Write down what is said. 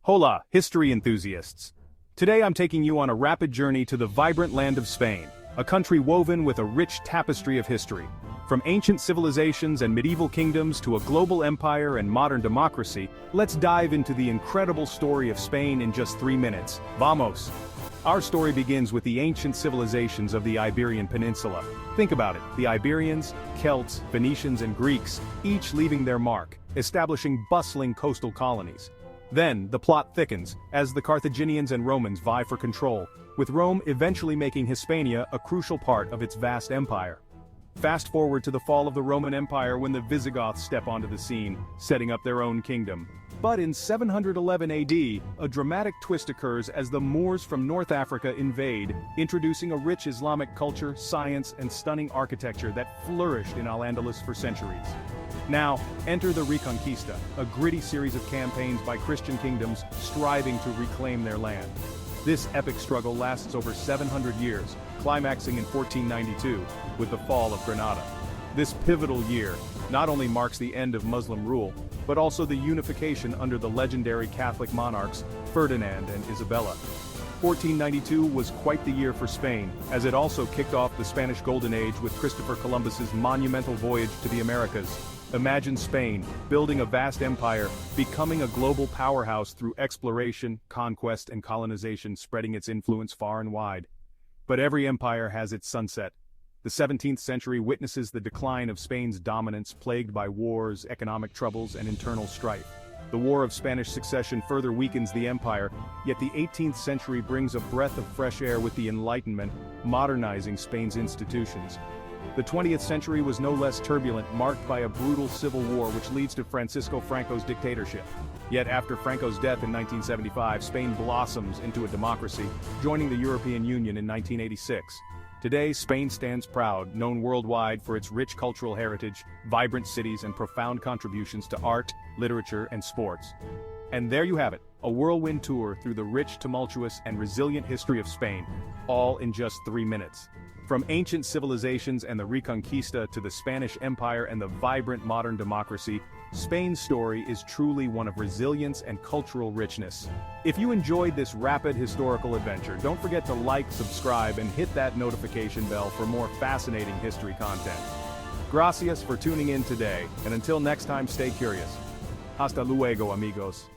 Hola, history enthusiasts. Today I'm taking you on a rapid journey to the vibrant land of Spain, a country woven with a rich tapestry of history. From ancient civilizations and medieval kingdoms to a global empire and modern democracy, let's dive into the incredible story of Spain in just 3 minutes. Vamos! Our story begins with the ancient civilizations of the Iberian Peninsula. Think about it, the Iberians, Celts, Phoenicians and Greeks, each leaving their mark, establishing bustling coastal colonies. Then, the plot thickens, as the Carthaginians and Romans vie for control, with Rome eventually making Hispania a crucial part of its vast empire. Fast forward to the fall of the Roman Empire when the Visigoths step onto the scene, setting up their own kingdom. But in 711 AD, a dramatic twist occurs as the Moors from North Africa invade, introducing a rich Islamic culture, science, and stunning architecture that flourished in Al-Andalus for centuries. Now, enter the Reconquista, a gritty series of campaigns by Christian kingdoms striving to reclaim their land. This epic struggle lasts over 700 years, climaxing in 1492, with the fall of Granada. This pivotal year not only marks the end of Muslim rule, but also the unification under the legendary Catholic monarchs Ferdinand and Isabella. 1492 was quite the year for Spain, as it also kicked off the Spanish Golden Age with Christopher Columbus's monumental voyage to the Americas. Imagine Spain, building a vast empire, becoming a global powerhouse through exploration, conquest and colonization, spreading its influence far and wide. But every empire has its sunset. The 17th century witnesses the decline of Spain's dominance, plagued by wars, economic troubles and internal strife. The War of Spanish Succession further weakens the empire, yet the 18th century brings a breath of fresh air with the Enlightenment, modernizing Spain's institutions. The 20th century was no less turbulent, marked by a brutal civil war which leads to Francisco Franco's dictatorship. Yet after Franco's death in 1975, Spain blossoms into a democracy, joining the European Union in 1986. Today, Spain stands proud, known worldwide for its rich cultural heritage, vibrant cities and profound contributions to art, literature and sports. And there you have it, a whirlwind tour through the rich, tumultuous and resilient history of Spain, all in just 3 minutes. From ancient civilizations and the Reconquista to the Spanish Empire and the vibrant modern democracy, Spain's story is truly one of resilience and cultural richness. If you enjoyed this rapid historical adventure, don't forget to like, subscribe, and hit that notification bell for more fascinating history content. Gracias for tuning in today, and until next time, stay curious. Hasta luego, amigos.